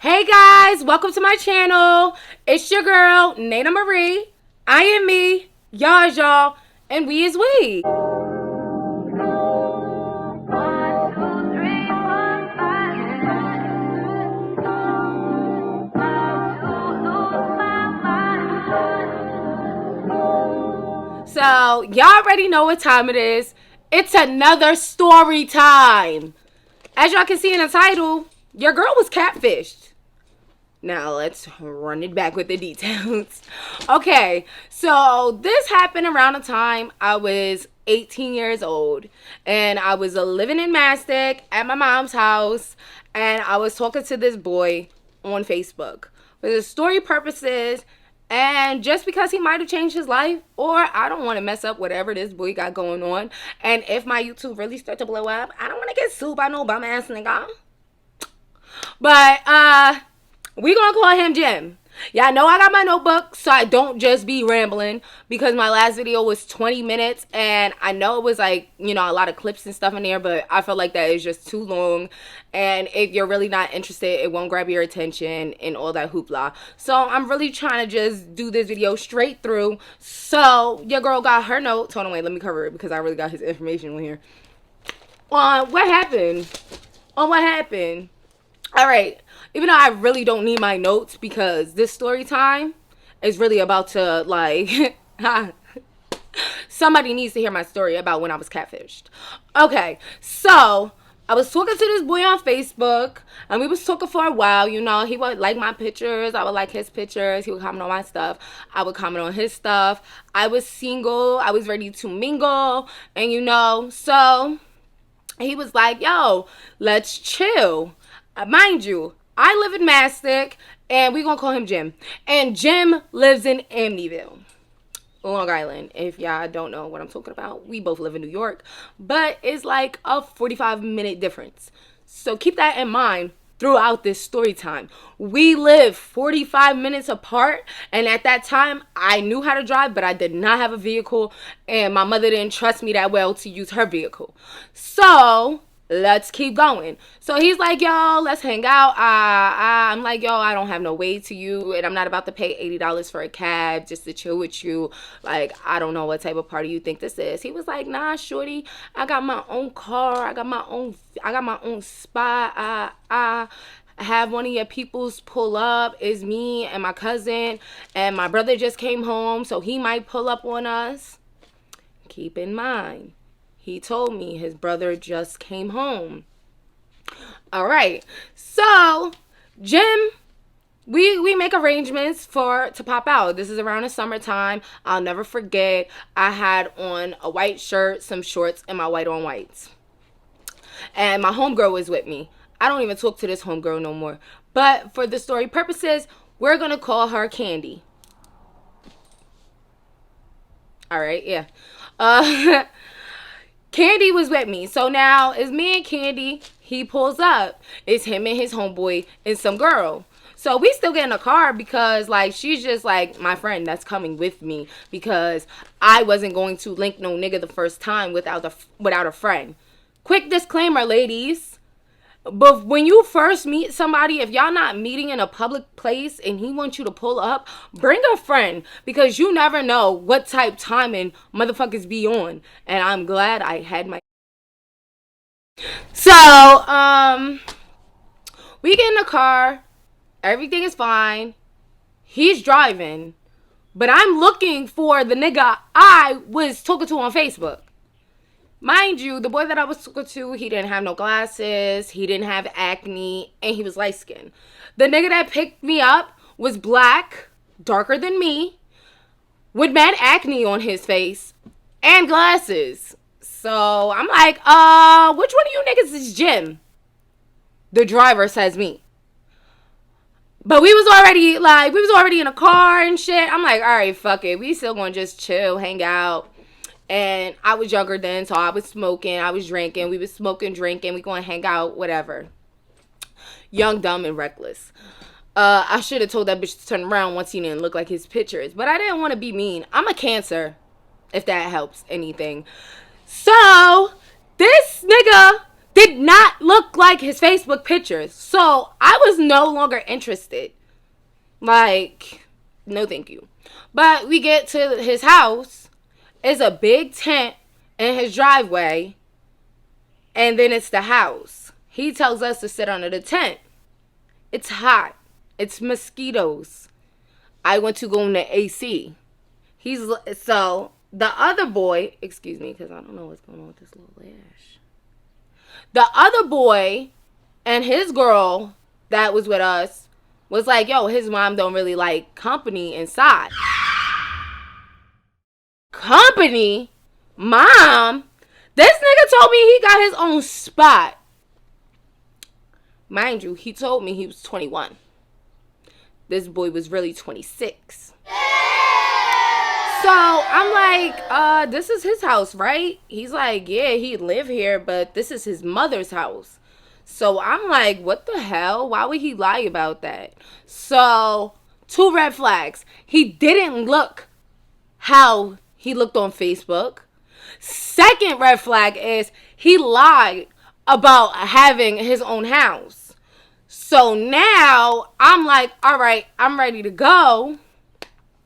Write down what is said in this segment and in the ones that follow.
Hey guys, welcome to my channel. It's your girl, naynaamariee. I am me, y'all is y'all, and we is we. So, y'all already know what time it is. It's another story time. As y'all can see in the title, your girl was catfished. Now let's run it back with the details. Okay, so this happened around the time I was 18 years old, and I was living in Mastic at my mom's house, and I was talking to this boy on Facebook for the story purposes, and just because he might have changed his life, or I don't want to mess up whatever this boy got going on. And if my YouTube really start to blow up, I don't want to get sued by no bum ass nigga. But we gonna call him Jim. Y'all know I got my notebook, so I don't just be rambling, because my last video was 20 minutes, and I know it was like, you know, a lot of clips and stuff in there, but I felt like that is just too long, and if you're really not interested, it won't grab your attention and all that hoopla. So I'm really trying to just do this video straight through. So your girl got her notes. Hold on, wait, let me cover it, because I really got his information on here. What happened? All right, even though I really don't need my notes, because this story time is really about to, like, somebody needs to hear my story about when I was catfished. Okay, so I was talking to this boy on Facebook, and we was talking for a while. You know, he would like my pictures, I would like his pictures, he would comment on my stuff, I would comment on his stuff. I was single, I was ready to mingle, and you know, so he was like, yo, let's chill. Mind you, I live in Mastic, and we're going to call him Jim. And Jim lives in Amityville, Long Island. If y'all don't know what I'm talking about, we both live in New York. But it's like a 45-minute difference. So keep that in mind throughout this story time. We live 45 minutes apart, and at that time, I knew how to drive, but I did not have a vehicle, and my mother didn't trust me that well to use her vehicle. So let's keep going. So he's like, yo, let's hang out. I'm like, yo, I don't have no way to you, and I'm not about to pay $80 for a cab just to chill with you. Like, I don't know what type of party you think this is. He was like, nah, shorty, I got my own car, I got my own spot. I have one of your peoples pull up. It's me and my cousin, and my brother just came home, so he might pull up on us. Keep in mind, he told me his brother just came home. All right. So, Jim, we make arrangements to pop out. This is around the summertime. I'll never forget. I had on a white shirt, some shorts, and my white on whites. And my homegirl was with me. I don't even talk to this homegirl no more. But for the story purposes, we're going to call her Candy. All right, yeah. Candy was with me. So now it's me and Candy. He pulls up. It's him and his homeboy and some girl. So we still get in a car, because like she's just like my friend that's coming with me, because I wasn't going to link no nigga the first time without a friend. Quick disclaimer, ladies. But when you first meet somebody, if y'all not meeting in a public place and he wants you to pull up, bring a friend, because you never know what type timing motherfuckers be on. And I'm glad I had my... So, we get in the car. Everything is fine. He's driving. But I'm looking for the nigga I was talking to on Facebook. Mind you, the boy that I was talking to, he didn't have no glasses, he didn't have acne, and he was light-skinned. The nigga that picked me up was black, darker than me, with mad acne on his face, and glasses. So, I'm like, which one of you niggas is Jim? The driver says me. But we was already in a car and shit. I'm like, alright, fuck it. We still gonna just chill, hang out. And I was younger then, so I was smoking, I was drinking. We was smoking, drinking. We going to hang out, whatever. Young, dumb, and reckless. I should have told that bitch to turn around once he didn't look like his pictures. But I didn't want to be mean. I'm a Cancer, if that helps anything. So, this nigga did not look like his Facebook pictures. So I was no longer interested. Like, no thank you. But we get to his house. It's a big tent in his driveway. And then it's the house. He tells us to sit under the tent. It's hot. It's mosquitoes. I want to go in the AC. So the other boy, excuse me, because I don't know what's going on with this little lash. The other boy and his girl that was with us was like, yo, his mom don't really like company inside. Company? Mom? This nigga told me he got his own spot. Mind you, he told me he was 21. This boy was really 26. So I'm like, this is his house, right? He's like, yeah, he live here, but this is his mother's house. So I'm like, what the hell? Why would he lie about that? So 2 red flags. He didn't look how he looked on Facebook. Second red flag is he lied about having his own house. So now I'm like, all right, I'm ready to go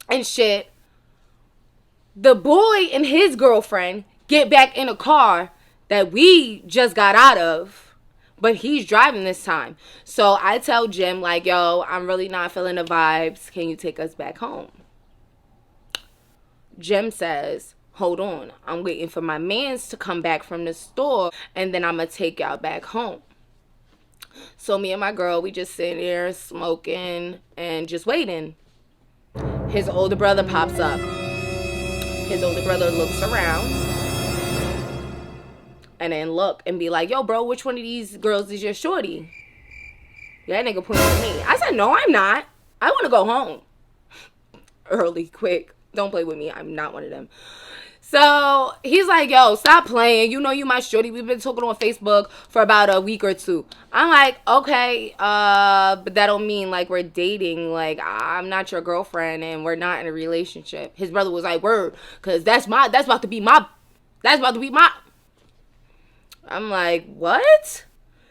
and shit. The boy and his girlfriend get back in a car that we just got out of, but he's driving this time. So I tell Jim, like, yo, I'm really not feeling the vibes. Can you take us back home? Jim says, hold on. I'm waiting for my mans to come back from the store, and then I'm going to take y'all back home. So me and my girl, we just sitting there smoking and just waiting. His older brother pops up. His older brother looks around and then look and be like, yo, bro, which one of these girls is your shorty? That nigga pointed at me. I said, no, I'm not. I want to go home. Early, quick. Don't play with me. I'm not one of them. So he's like, yo, stop playing. You know you my shorty. We've been talking on Facebook for about a week or 2. I'm like, okay, but that don't mean like we're dating. Like, I'm not your girlfriend and we're not in a relationship. His brother was like, word, because that's about to be my. I'm like, what?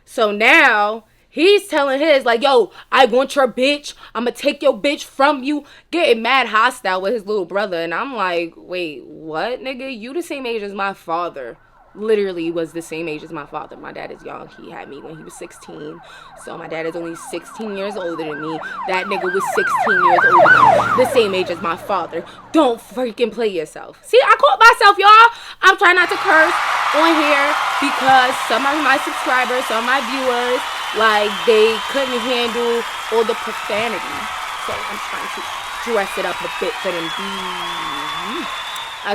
So now he's telling his, like, yo, I want your bitch. I'm going to take your bitch from you. Getting mad hostile with his little brother. And I'm like, wait, what, nigga? You the same age as my father. Literally was the same age as my father. My dad is young. He had me when he was 16. So my dad is only 16 years older than me. That nigga was 16 years older than me. The same age as my father. Don't freaking play yourself. See, I caught myself, y'all. I'm trying not to curse on here because some of my subscribers, some of my viewers, like, they couldn't handle all the profanity. So I'm trying to dress it up a bit for them.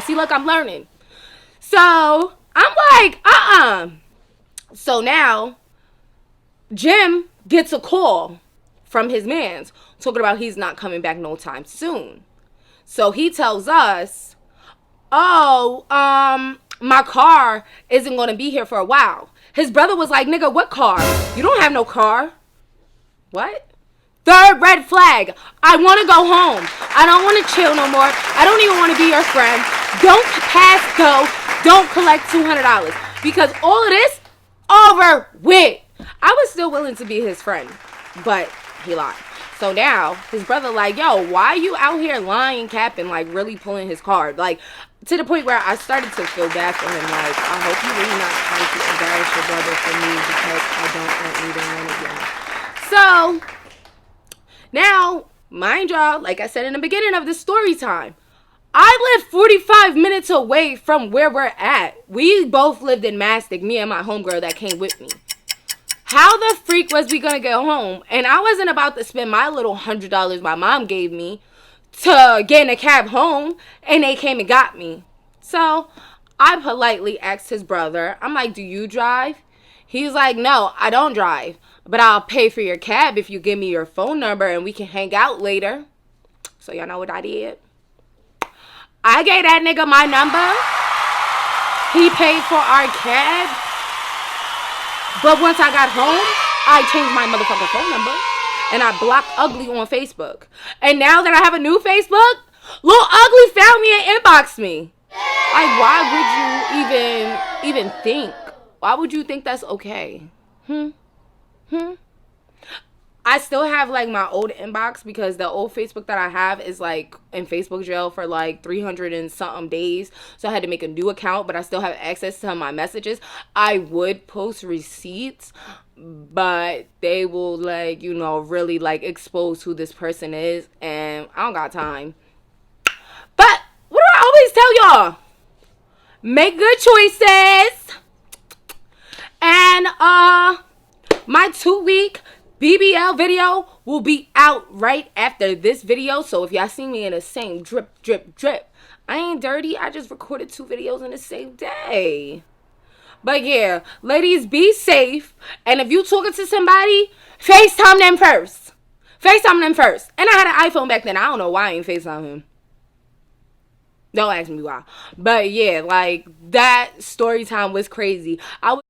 See, look, I'm learning. So I'm like, So now Jim gets a call from his mans talking about he's not coming back no time soon. So he tells us, my car isn't going to be here for a while. His brother was like, nigga, what car? You don't have no car. What? Third red flag. I want to go home. I don't want to chill no more. I don't even want to be your friend. Don't pass go. Don't collect $200. Because all of this, over with. I was still willing to be his friend. But he lied. So now, his brother like, yo, why are you out here lying, capping, like really pulling his card? Like, to the point where I started to feel bad for him. Like, I hope you're really not trying to embarrass your brother for me because I don't want either one again. So, now, mind y'all, like I said in the beginning of the story time, I live 45 minutes away from where we're at. We both lived in Mastic, me and my homegirl that came with me. How the freak was we gonna get home? And I wasn't about to spend my little $100 my mom gave me to get in a cab home, and they came and got me. So I politely asked his brother, I'm like, do you drive? He's like, no, I don't drive, but I'll pay for your cab if you give me your phone number and we can hang out later. So y'all know what I did? I gave that nigga my number. He paid for our cab. But once I got home, I changed my motherfucking phone number. And I blocked Ugly on Facebook. And now that I have a new Facebook, Lil Ugly found me and inboxed me. Like, why would you even think? Why would you think that's okay? I still have like my old inbox because the old Facebook that I have is like in Facebook jail for like 300 and something days. So I had to make a new account, but I still have access to my messages. I would post receipts, but they will like, really like expose who this person is. And I don't got time. But what do I always tell y'all? Make good choices. And my 2-week BBL video will be out right after this video. So if y'all see me in the same drip, I ain't dirty. I just recorded 2 videos in the same day. But yeah, ladies, be safe. And if you talking to somebody, FaceTime them first. FaceTime them first. And I had an iPhone back then. I don't know why I ain't FaceTime him. Don't ask me why. But yeah, like that story time was crazy.